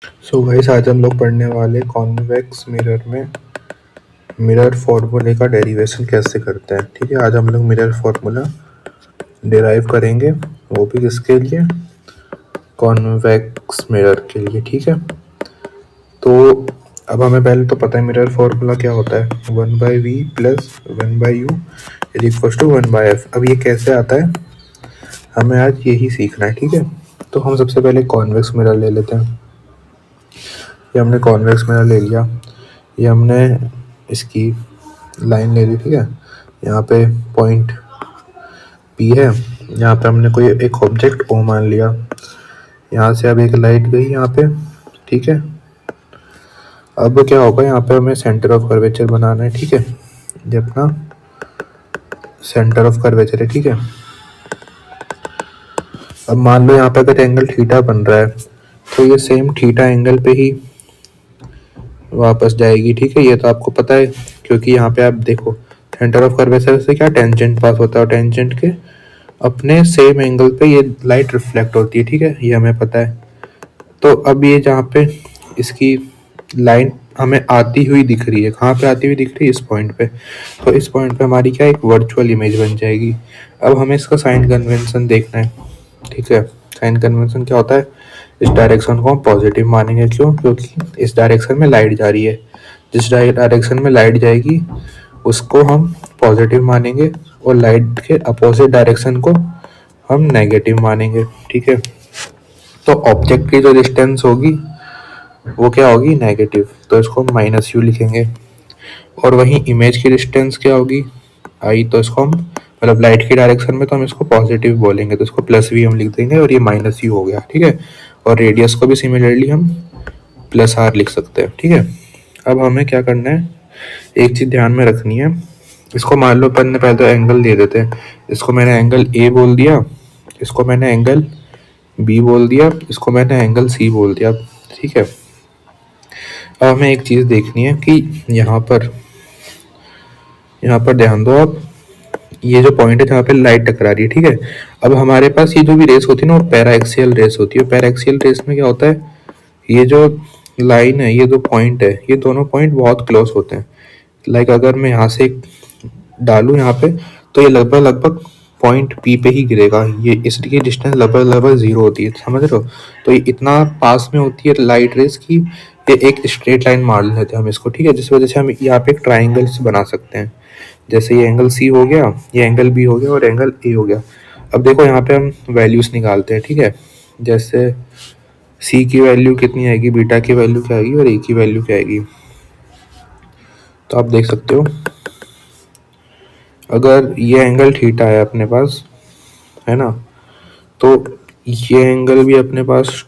So guys, आज हम लोग पढ़ने वाले कॉन्वेक्स मिरर में मिरर फॉर्मूले का डेरिवेशन कैसे करते हैं। ठीक है, आज हम लोग मिरर फॉर्मूला डिराइव करेंगे, वो भी किसके लिए, कॉन्वेक्स मिरर के लिए। ठीक है, तो अब हमें पहले तो पता है मिरर फॉर्मूला क्या होता है, 1/v plus 1/u is equal to 1/f। अब ये कैसे आता है हमें आज यही सीखना है। ठीक है, तो हम सबसे पहले कॉन्वेक्स मिरर ले लेते हैं। ये हमने कॉन्वेक्स मिरर ले लिया, ये हमने इसकी लाइन ले ली। ठीक है, यहाँ पे पॉइंट पी है, यहाँ पे हमने कोई एक ऑब्जेक्ट ओ मान लिया, यहाँ से अब एक लाइट गई यहाँ पे। ठीक है, अब क्या होगा, यहाँ पे हमें सेंटर ऑफ कर्वेचर बनाना है। ठीक है, ये अपना सेंटर ऑफ कर्वेचर है। ठीक है, अब मान लो यहाँ पे अगर एंगल थीटा बन रहा है तो ये सेम थीटा एंगल पे ही वापस जाएगी। ठीक है, ये तो आपको पता है, क्योंकि यहाँ पे आप देखो सेंटर ऑफ कर्वेचर से क्या टेंजेंट पास होता है, और टेंजेंट के अपने सेम एंगल पे ये लाइट रिफ्लेक्ट होती है। ठीक है, ये हमें पता है। तो अब ये जहाँ पे इसकी लाइन हमें आती हुई दिख रही है, कहाँ पे आती हुई दिख रही है, इस पॉइंट पे। तो इस पॉइंट पे हमारी क्या एक वर्चुअल इमेज बन जाएगी। अब हमें इसका साइन कन्वेंशन देखना है। ठीक है, साइन कन्वेंशन क्या होता है, इस डायरेक्शन को हम पॉजिटिव मानेंगे। क्यों? क्योंकि इस डायरेक्शन में लाइट जा रही है, जिस डायरेक्शन में लाइट जाएगी उसको हम पॉजिटिव मानेंगे, और लाइट के अपोजिट डायरेक्शन को हम नेगेटिव मानेंगे। ठीक है, तो ऑब्जेक्ट की जो डिस्टेंस होगी वो क्या होगी, नेगेटिव, तो इसको हम माइनस यू लिखेंगे। और वहीं इमेज की डिस्टेंस क्या होगी, आई, तो इसको हम मतलब लाइट की डायरेक्शन में तो हम इसको पॉजिटिव बोलेंगे, तो इसको प्लस वी हम लिख देंगे, और ये माइनस यू हो गया। ठीक है, और रेडियस को भी सिमिलरली हम प्लस आर लिख सकते हैं। ठीक है, अब हमें क्या करना है, एक चीज़ ध्यान में रखनी है। इसको मान लो अपन ने पहले तो एंगल दे देते हैं, इसको मैंने एंगल ए बोल दिया, इसको मैंने एंगल बी बोल दिया, इसको मैंने एंगल सी बोल दिया। ठीक है, अब हमें एक चीज़ देखनी है कि यहाँ पर ध्यान दो आप, ये जो पॉइंट है जहाँ पे लाइट टकरा रही है। ठीक है, अब हमारे पास ये जो भी रेस होती है ना, वो पैराक्सियल रेस होती है। पैराक्सियल रेस में क्या होता है, ये जो लाइन है, ये जो पॉइंट है, ये दोनों पॉइंट बहुत क्लोज होते हैं। लाइक अगर मैं यहाँ से डालूँ यहाँ पे, तो ये लगभग लगभग पॉइंट पी पे ही गिरेगा। ये इसकी डिस्टेंस लगभग लगभग जीरो होती है, समझ रहे हो। तो ये इतना पास में होती है लाइट रेस की, ये एक स्ट्रेट लाइन मान लेते हैं हम इसको। ठीक है, जिस वजह से हम यहाँ पे एक ट्राइंगल्स बना सकते हैं। जैसे ये एंगल सी हो गया, ये एंगल बी हो गया, और एंगल ए हो गया। अब देखो यहाँ पे हम वैल्यूज निकालते हैं। ठीक है, जैसे सी की वैल्यू कितनी आएगी, बीटा की वैल्यू क्या आएगी, और ए की वैल्यू क्या आएगी। तो आप देख सकते हो, अगर ये एंगल थीटा है अपने पास, है ना, तो ये एंगल भी अपने पास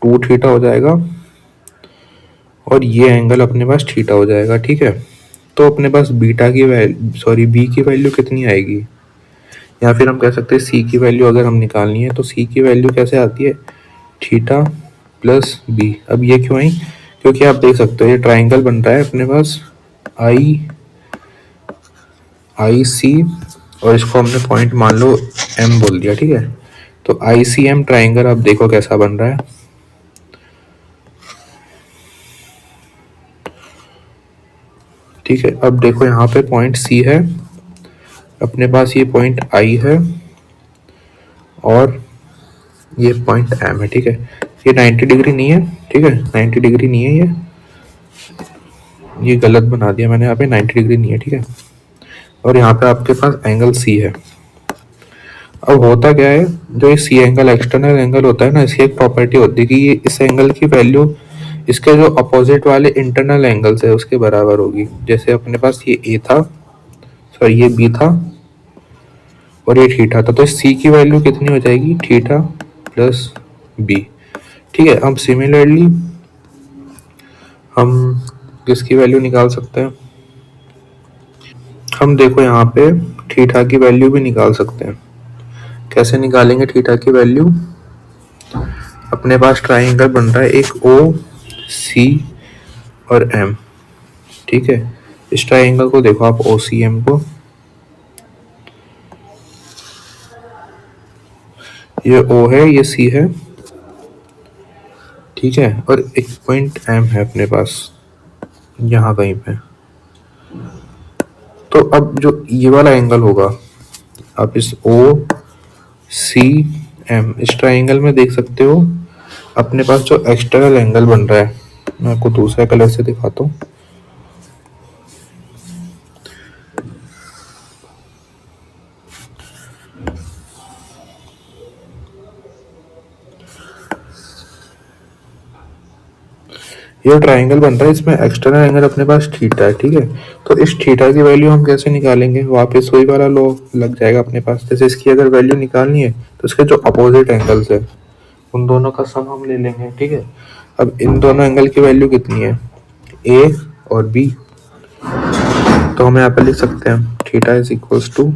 2 थीटा हो जाएगा, और ये एंगल अपने पास थीटा हो जाएगा। ठीक है, तो अपने पास बीटा की वैल्यू, सॉरी, बी की वैल्यू कितनी आएगी, या फिर हम कह सकते हैं सी की वैल्यू अगर हम निकालनी है, तो सी की वैल्यू कैसे आती है, थीटा प्लस बी। अब ये क्यों आई, क्योंकि आप देख सकते हो ये ट्राइंगल बन रहा है अपने पास आई आई सी, और इसको हमने पॉइंट मान लो एम बोल दिया। ठीक है, तो आई सी एम ट्राइंगल आप देखो कैसा बन रहा है। ठीक है, अब देखो यहाँ पे पॉइंट सी है अपने पास, ये पॉइंट आई है, और ये पॉइंट एम है। ठीक है, ये 90 डिग्री नहीं है। ठीक है, 90 डिग्री नहीं है, ये गलत बना दिया मैंने, यहाँ पे 90 डिग्री नहीं है। ठीक है, और यहाँ पे आपके पास एंगल सी है। अब होता क्या है, जो ये सी एंगल एक्सटर्नल एंगल होता है ना, इसकी एक प्रॉपर्टी होती है कि ये इस एंगल की वैल्यू इसके जो अपोजिट वाले इंटरनल एंगल्स है उसके बराबर होगी। जैसे अपने पास ये ए था, सॉरी ये बी था, और ये थीटा था, तो सी की वैल्यू कितनी हो जाएगी, थीटा प्लस बी। ठीक है, अब सिमिलरली हम किसकी वैल्यू निकाल सकते हैं, हम देखो यहाँ पे थीटा की वैल्यू भी निकाल सकते हैं। कैसे निकालेंगे थीटा की वैल्यू, अपने पास ट्राइंगल बन रहा है एक ओ सी और एम। ठीक है, इस ट्राइंगल को देखो आप, ओ सी एम को, ये ओ है, ये सी है। ठीक है, और एक पॉइंट एम है अपने पास यहाँ कहीं पे। तो अब जो ये वाला एंगल होगा, आप इस ओ सी एम इस ट्राइंगल में देख सकते हो अपने पास जो एक्सटर्नल एंगल बन रहा है। मैं आपको दूसरे कलर से दिखाता हूँ। ये ट्राइंगल बन रहा है, इसमें एक्सटर्नल एंगल अपने पास थीटा है। ठीक है, तो इस थीटा की वैल्यू हम कैसे निकालेंगे? वापस वही वाला लॉ लग जाएगा अपने पास। जैसे इसकी अगर वैल्यू निकालनी है तो इसके जो अपोजिट एंगल्स है उन दोनों का सम हम ले लेंगे। ठीक है, अब इन दोनों एंगल की वैल्यू कितनी है? ए और बी। तो हम यहाँ पर लिख सकते हैं theta is equals to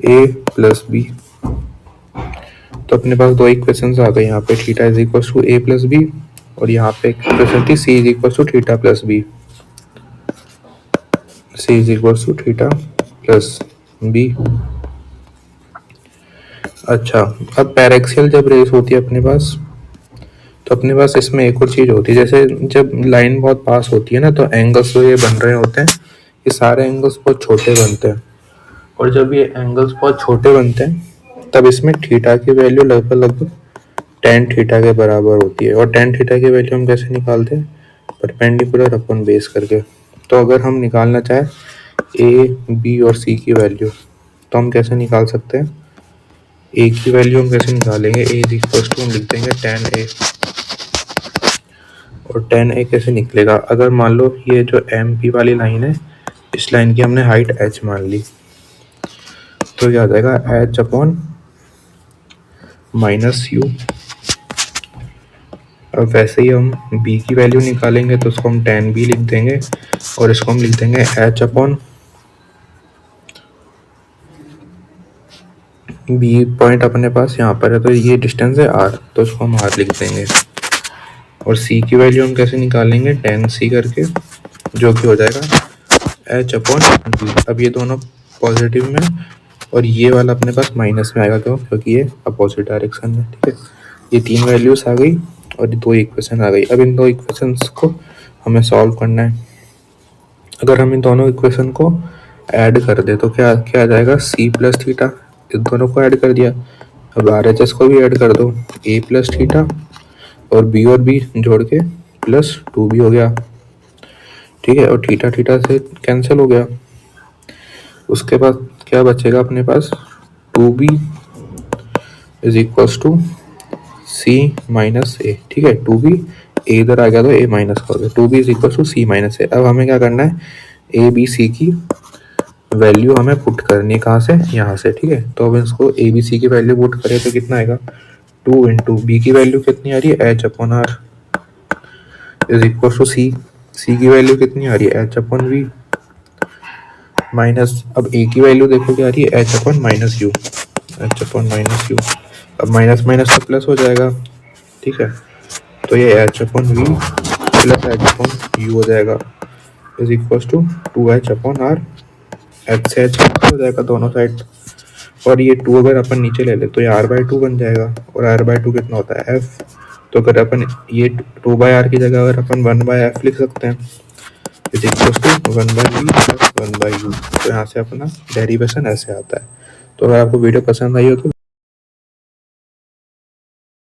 A plus B. तो अपने पास दो इक्वेशंस आ गए यहाँ पे, theta is equals to A plus B, और यहाँ पे इक्वेशन थी C is equals to theta plus B. C is equals to theta plus B. अच्छा, अब पैरेक्सियल जब रेस होती है अपने पास, तो अपने पास इसमें एक और चीज होती है। जैसे जब लाइन बहुत पास होती है ना, तो एंगल्स जो ये बन रहे होते हैं, ये सारे एंगल्स बहुत छोटे बनते हैं। और जब ये एंगल्स बहुत छोटे बनते हैं तब इसमें थीटा की वैल्यू लगभग लगभग टेन थीटा के बराबर होती है। और टेन थीटा की वैल्यू हम कैसे निकालते हैं? परपेंडिकुलर अपन बेस करके। तो अगर हम निकालना चाहें ए बी और सी की वैल्यू, तो हम कैसे निकाल सकते हैं? ए की वैल्यू हम कैसे निकालेंगे? ए इज इक्वल टू हम लिख देंगे टेन ए। और टेन ए कैसे निकलेगा? अगर मान लो ये जो एम पी वाली लाइन है, इस लाइन की हमने हाइट एच मान ली, तो क्या आ जाएगा? H upon minus u. अब वैसे ही हम b की वैल्यू निकालेंगे तो उसको हम टेन बी लिख देंगे, और इसको हम लिख देंगे h अपॉन बी। पॉइंट अपने पास यहाँ पर है, तो ये डिस्टेंस है r, तो इसको हम r लिख देंगे। और c की वैल्यू हम कैसे निकालेंगे? टेन सी करके, जो कि हो जाएगा h अपॉन बी। अब ये दोनों पॉजिटिव में, और ये वाला अपने पास माइनस में आएगा, क्योंकि ये अपोजिट डायरेक्शन में। ठीक है, ये तीन वैल्यूज आ गई और दो इक्वेशन आ गई। अब इन दो इक्वेशंस को हमें सॉल्व करना है। अगर हम इन दोनों इक्वेशन को ऐड कर दे तो क्या क्या आ जाएगा? C plus theta. इन दोनों को ऐड कर दिया, अब आर एच एस को भी ऐड कर दो, ए प्लस थीटा और बी जोड़ के प्लस टू बी हो गया। ठीक है, और थीटा थीटा से कैंसिल हो गया। उसके बाद क्या बचेगा अपने पास? Two B is equals to C minus A. ठीक है, टू बी ए इधर आ गया तो ए माइनस का हो गया, two B is equal to C minus A. अब हमें क्या करना है? ए बी सी की वैल्यू हमें पुट करनी है, कहाँ से? यहाँ से। ठीक है, तो अब इसको ए बी सी की वैल्यू पुट करें तो कितना आएगा? टू इंटू बी की वैल्यू कितनी आ रही है? H upon R is equal to C. C की वैल्यू कितनी आ रही है? एच अपॉन वी माइनस, अब ए की वैल्यू देखो क्या आ रही है? H upon minus u. H upon minus u, अब माइनस माइनस तो प्लस हो जाएगा। ठीक है, तो ये h upon v plus h upon u हो जाएगा, is equal to h upon r. H से एच हो जाएगा दोनों साइड, और ये टू अगर अपन नीचे ले ले तो ये आर बाई टू बन जाएगा। और आर बाई टू कितना होता है? एफ। तो अगर अपन ये टू बाई आर की जगह अगर अपन वन बाई एफ लिख सकते हैं, is equal to one by v plus one by u. तो यहाँ से अपना डेरिवेशन ऐसे आता है। तो अगर आपको वीडियो पसंद आई हो तो